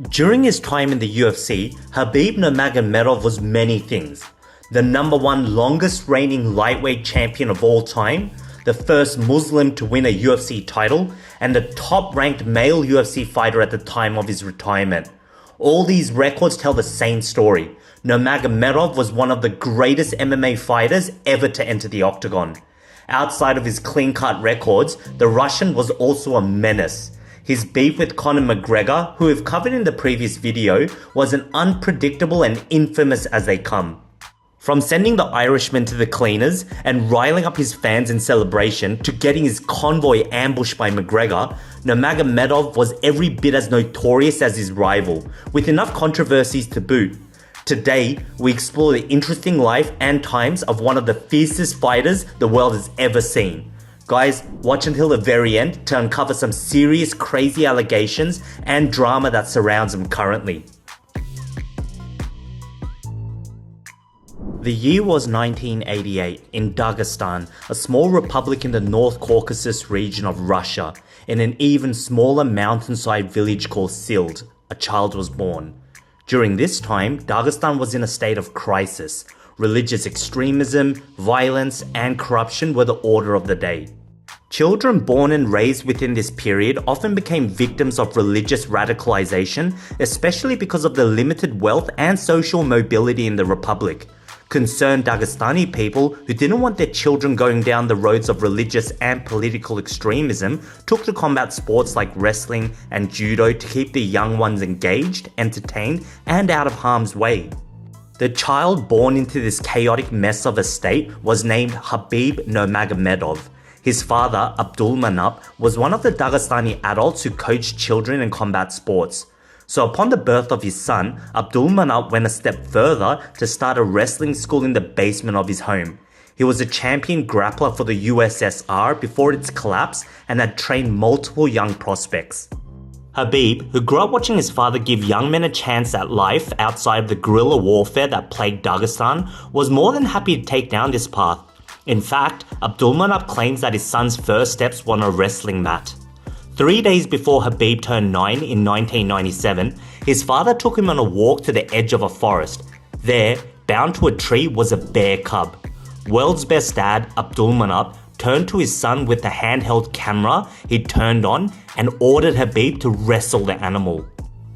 During his time in the UFC, Khabib Nurmagomedov was many things. The #1 longest reigning lightweight champion of all time, the first Muslim to win a UFC title, and the top-ranked male UFC fighter at the time of his retirement. All these records tell the same story. Nurmagomedov was one of the greatest MMA fighters ever to enter the Octagon. Outside of his clean-cut records, the Russian was also a menace. His beef with Conor McGregor, who we've covered in the previous video, was as unpredictable and infamous as they come. From sending the Irishman to the cleaners and riling up his fans in celebration to getting his convoy ambushed by McGregor, Nurmagomedov was every bit as notorious as his rival, with enough controversies to boot. Today, we explore the interesting life and times of one of the fiercest fighters the world has ever seen. Guys, watch until the very end to uncover some serious crazy allegations and drama that surrounds him currently. The year was 1988 in Dagestan, a small republic in the North Caucasus region of Russia. In an even smaller mountainside village called Sild, a child was born. During this time, Dagestan was in a state of crisis. Religious extremism, violence, and corruption were the order of the day. Children born and raised within this period often became victims of religious radicalization, especially because of the limited wealth and social mobility in the republic. Concerned Dagestani people who didn't want their children going down the roads of religious and political extremism took to combat sports like wrestling and judo to keep the young ones engaged, entertained, and out of harm's way. The child born into this chaotic mess of a state was named Khabib Nurmagomedov. His father, Abdulmanap, was one of the Dagestani adults who coached children in combat sports. So upon the birth of his son, Abdulmanap went a step further to start a wrestling school in the basement of his home. He was a champion grappler for the USSR before its collapse and had trained multiple young prospects. Khabib, who grew up watching his father give young men a chance at life outside of the guerrilla warfare that plagued Dagestan, was more than happy to take down this path. In fact, Abdulmanap claims that his son's first steps were on a wrestling mat. 3 days before Khabib turned 9 in 1997, his father took him on a walk to the edge of a forest. There, bound to a tree, was a bear cub. World's best dad, Abdulmanap, turned to his son with the handheld camera he'd turned on and ordered Khabib to wrestle the animal.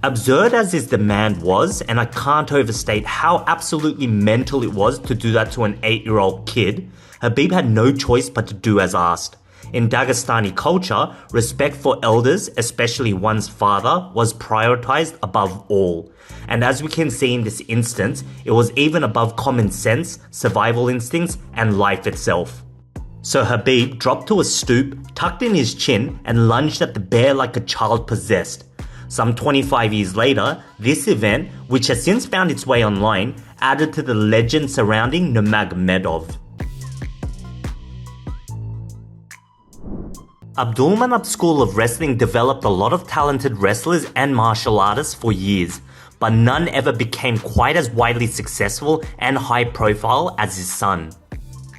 Absurd as his demand was, and I can't overstate how absolutely mental it was to do that to an 8-year-old kid, Khabib had no choice but to do as asked. In Dagestani culture, respect for elders, especially one's father, was prioritized above all. And as we can see in this instance, it was even above common sense, survival instincts, and life itself. So Khabib dropped to a stoop, tucked in his chin, and lunged at the bear like a child possessed. Some 25 years later, this event, which has since found its way online, added to the legend surrounding Nurmagomedov. Abdulmanap's school of wrestling developed a lot of talented wrestlers and martial artists for years, but none ever became quite as widely successful and high profile as his son.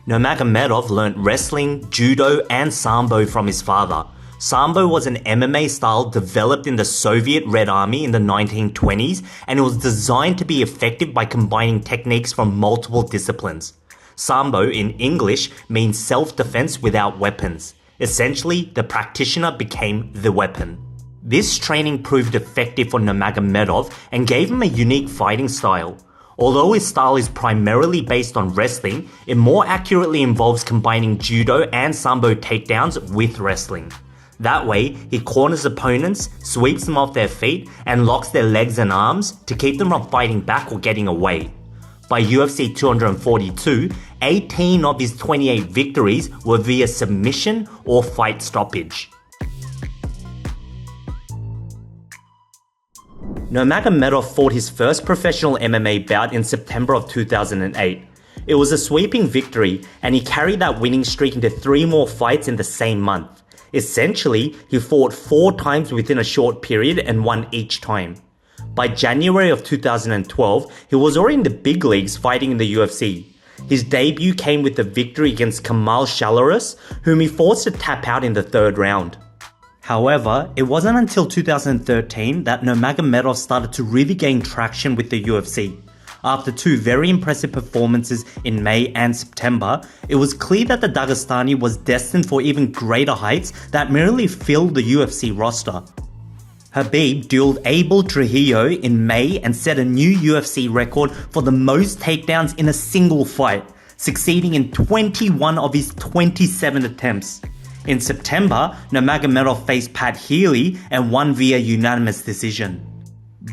Nurmagomedov learnt wrestling, judo, and sambo from his father. Sambo was an MMA style developed in the Soviet Red Army in the 1920s, and it was designed to be effective by combining techniques from multiple disciplines. Sambo in English means self-defense without weapons. Essentially, the practitioner became the weapon. This training proved effective for Nurmagomedov and gave him a unique fighting style. Although his style is primarily based on wrestling, it more accurately involves combining judo and sambo takedowns with wrestling. That way, he corners opponents, sweeps them off their feet, and locks their legs and arms to keep them from fighting back or getting away. By UFC 242, 18 of his 28 victories were via submission or fight stoppage. Nurmagomedov fought his first professional MMA bout in September of 2008. It was a sweeping victory, and he carried that winning streak into 3 more fights in the same month. Essentially, he fought 4 times within a short period and won each time. By January of 2012, he was already in the big leagues fighting in the UFC. His debut came with a victory against Kamal Shalarus, whom he forced to tap out in the 3rd round. However, it wasn't until 2013 that Nurmagomedov started to really gain traction with the UFC. After two very impressive performances in May and September, it was clear that the Dagestani was destined for even greater heights that merely filled the UFC roster. Khabib dueled Abel Trujillo in May and set a new UFC record for the most takedowns in a single fight, succeeding in 21 of his 27 attempts. In September, Nurmagomedov faced Pat Healy and won via unanimous decision.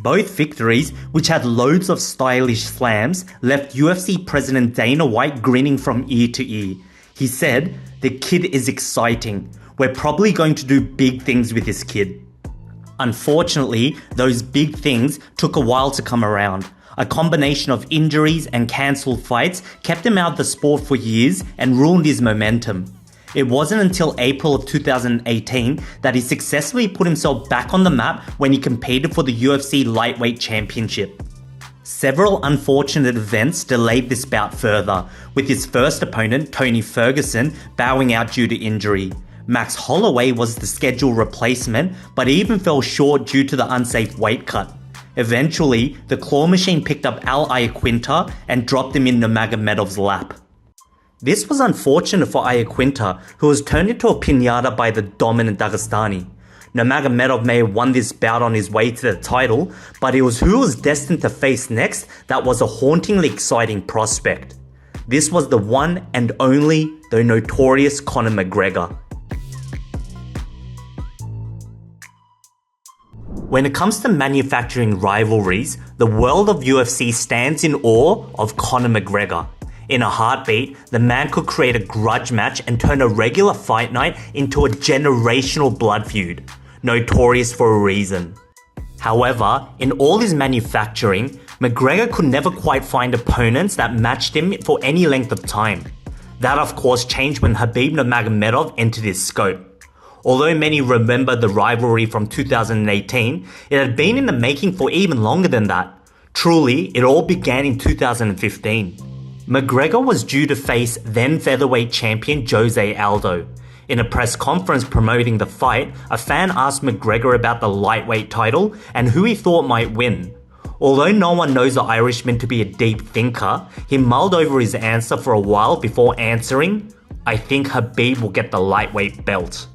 Both victories, which had loads of stylish slams, left UFC President Dana White grinning from ear to ear. He said, "The kid is exciting. We're probably going to do big things with this kid." Unfortunately, those big things took a while to come around. A combination of injuries and cancelled fights kept him out of the sport for years and ruined his momentum. It wasn't until April of 2018 that he successfully put himself back on the map when he competed for the UFC Lightweight Championship. Several unfortunate events delayed this bout further, with his first opponent, Tony Ferguson, bowing out due to injury. Max Holloway was the scheduled replacement, but he even fell short due to the unsafe weight cut. Eventually, the claw machine picked up Al Iaquinta and dropped him in Nurmagomedov's lap. This was unfortunate for Iaquinta, who was turned into a piñata by the dominant Dagestani. Nurmagomedov may have won this bout on his way to the title, but it was who was destined to face next that was a hauntingly exciting prospect. This was the one and only, though notorious, Conor McGregor. When it comes to manufacturing rivalries, the world of UFC stands in awe of Conor McGregor. In a heartbeat, the man could create a grudge match and turn a regular fight night into a generational blood feud, notorious for a reason. However, in all his manufacturing, McGregor could never quite find opponents that matched him for any length of time. That of course changed when Khabib Nurmagomedov entered his scope. Although many remember the rivalry from 2018, it had been in the making for even longer than that. Truly, it all began in 2015. McGregor was due to face then featherweight champion Jose Aldo. In a press conference promoting the fight, a fan asked McGregor about the lightweight title and who he thought might win. Although no one knows the Irishman to be a deep thinker, he mulled over his answer for a while before answering, "I think Khabib will get the lightweight belt."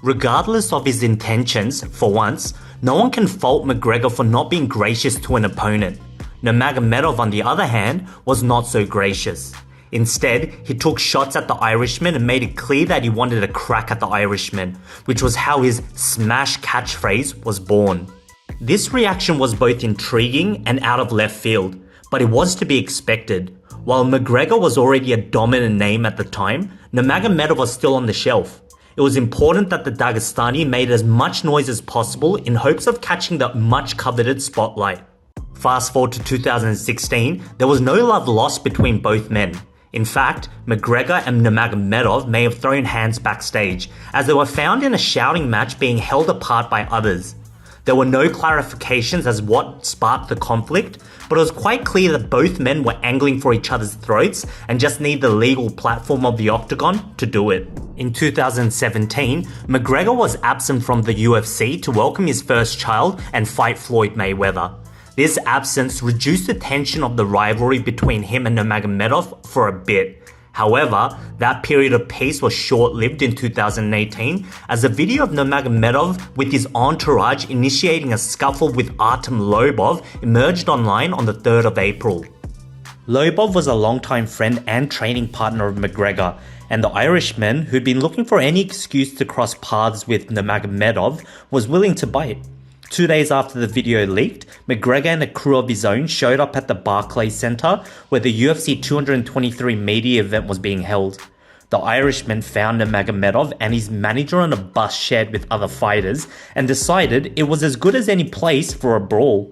Regardless of his intentions, for once, no one can fault McGregor for not being gracious to an opponent. Nurmagomedov, on the other hand, was not so gracious. Instead, he took shots at the Irishman and made it clear that he wanted a crack at the Irishman, which was how his smash catchphrase was born. This reaction was both intriguing and out of left field, but it was to be expected. While McGregor was already a dominant name at the time, Nurmagomedov was still on the shelf. It was important that the Dagestani made as much noise as possible in hopes of catching the much coveted spotlight. Fast forward to 2016, there was no love lost between both men. In fact, McGregor and Nurmagomedov may have thrown hands backstage, as they were found in a shouting match being held apart by others. There were no clarifications as what sparked the conflict, but it was quite clear that both men were angling for each other's throats and just needed the legal platform of the Octagon to do it. In 2017, McGregor was absent from the UFC to welcome his first child and fight Floyd Mayweather. This absence reduced the tension of the rivalry between him and Nurmagomedov for a bit. However, that period of peace was short-lived in 2018 as a video of Nurmagomedov with his entourage initiating a scuffle with Artem Lobov emerged online on the 3rd of April. Lobov was a longtime friend and training partner of McGregor, and the Irishman, who'd been looking for any excuse to cross paths with Nurmagomedov, was willing to bite. 2 days after the video leaked, McGregor and a crew of his own showed up at the Barclays Center where the UFC 223 media event was being held. The Irishman found Nurmagomedov and his manager on a bus shared with other fighters and decided it was as good as any place for a brawl.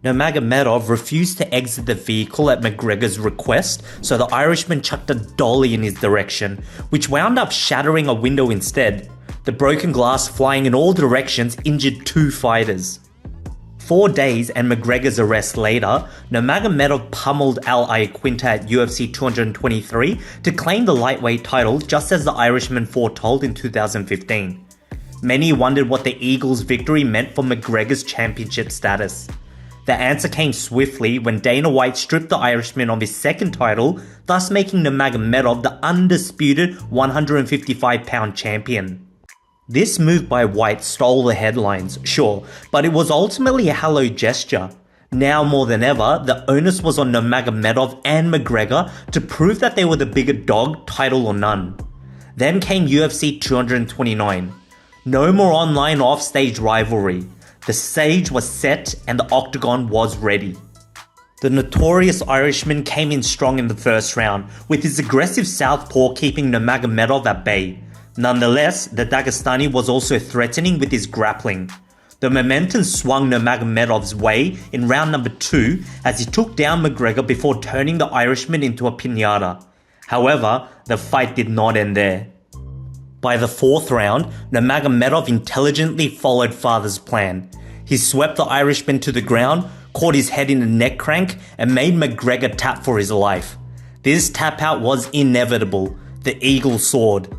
Nurmagomedov refused to exit the vehicle at McGregor's request, so the Irishman chucked a dolly in his direction, which wound up shattering a window instead. The broken glass flying in all directions injured 2 fighters. 4 days and McGregor's arrest later, Nurmagomedov pummeled Al Iaquinta at UFC 223 to claim the lightweight title just as the Irishman foretold in 2015. Many wondered what the Eagles' victory meant for McGregor's championship status. The answer came swiftly when Dana White stripped the Irishman of his second title, thus making Nurmagomedov the undisputed 155-pound champion. This move by White stole the headlines, sure, but it was ultimately a hallowed gesture. Now more than ever, the onus was on Nurmagomedov and McGregor to prove that they were the bigger dog, title or none. Then came UFC 229. No more online off-stage rivalry. The stage was set and the Octagon was ready. The notorious Irishman came in strong in the first round, with his aggressive southpaw keeping Nurmagomedov at bay. Nonetheless, the Dagestani was also threatening with his grappling. The momentum swung Nurmagomedov's way in round number 2 as he took down McGregor before turning the Irishman into a piñata. However, the fight did not end there. By the 4th round, Nurmagomedov intelligently followed father's plan. He swept the Irishman to the ground, caught his head in a neck crank, and made McGregor tap for his life. This tap out was inevitable. The Eagle soared.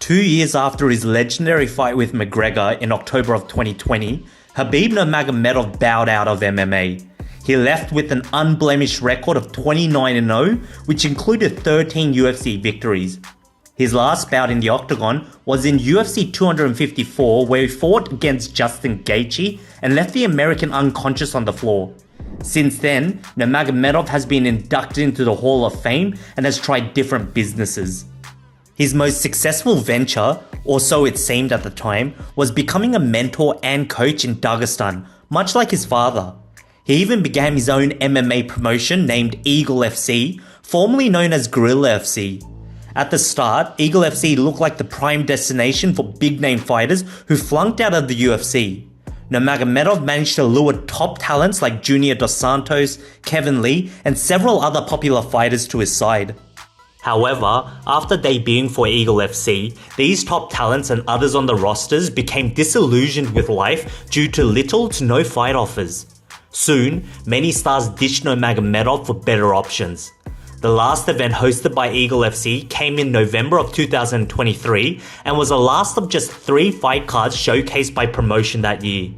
2 years after his legendary fight with McGregor in October of 2020, Khabib Nurmagomedov bowed out of MMA. He left with an unblemished record of 29-0, which included 13 UFC victories. His last bout in the Octagon was in UFC 254, where he fought against Justin Gaethje and left the American unconscious on the floor. Since then, Nurmagomedov has been inducted into the Hall of Fame and has tried different businesses. His most successful venture, or so it seemed at the time, was becoming a mentor and coach in Dagestan, much like his father. He even began his own MMA promotion named Eagle FC, formerly known as Gorilla FC. At the start, Eagle FC looked like the prime destination for big-name fighters who flunked out of the UFC. Nurmagomedov managed to lure top talents like Junior Dos Santos, Kevin Lee, and several other popular fighters to his side. However, after debuting for Eagle FC, these top talents and others on the rosters became disillusioned with life due to little to no fight offers. Soon, many stars ditched Nurmagomedov for better options. The last event hosted by Eagle FC came in November of 2023 and was the last of just 3 fight cards showcased by promotion that year.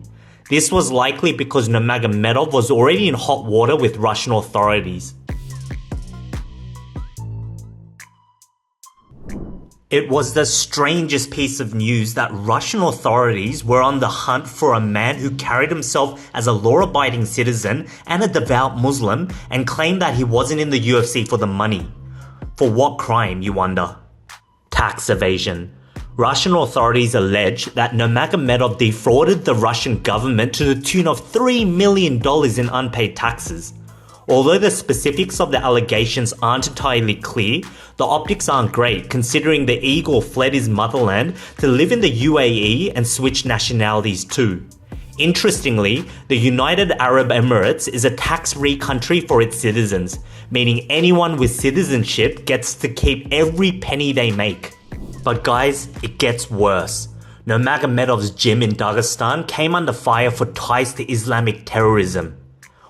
This was likely because Nurmagomedov was already in hot water with Russian authorities. It was the strangest piece of news that Russian authorities were on the hunt for a man who carried himself as a law-abiding citizen and a devout Muslim and claimed that he wasn't in the UFC for the money. For what crime, you wonder? Tax evasion. Russian authorities allege that Nurmagomedov defrauded the Russian government to the tune of $3 million in unpaid taxes. Although the specifics of the allegations aren't entirely clear, the optics aren't great considering the Eagle fled his motherland to live in the UAE and switch nationalities too. Interestingly, the United Arab Emirates is a tax-free country for its citizens, meaning anyone with citizenship gets to keep every penny they make. But guys, it gets worse. Nurmagomedov's gym in Dagestan came under fire for ties to Islamic terrorism.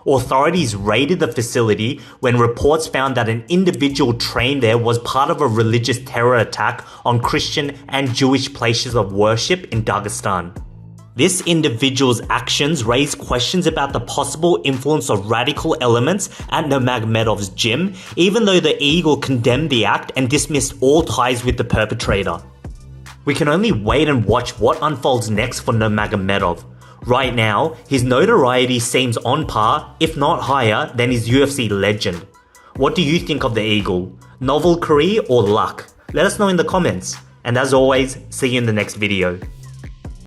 Authorities raided the facility when reports found that an individual trained there was part of a religious terror attack on Christian and Jewish places of worship in Dagestan. This individual's actions raised questions about the possible influence of radical elements at Nurmagomedov's gym, even though the Eagle condemned the act and dismissed all ties with the perpetrator. We can only wait and watch what unfolds next for Nurmagomedov. Right now, his notoriety seems on par, if not higher, than his UFC legend. What do you think of the Eagle? Novel career or luck? Let us know in the comments. And as always, see you in the next video.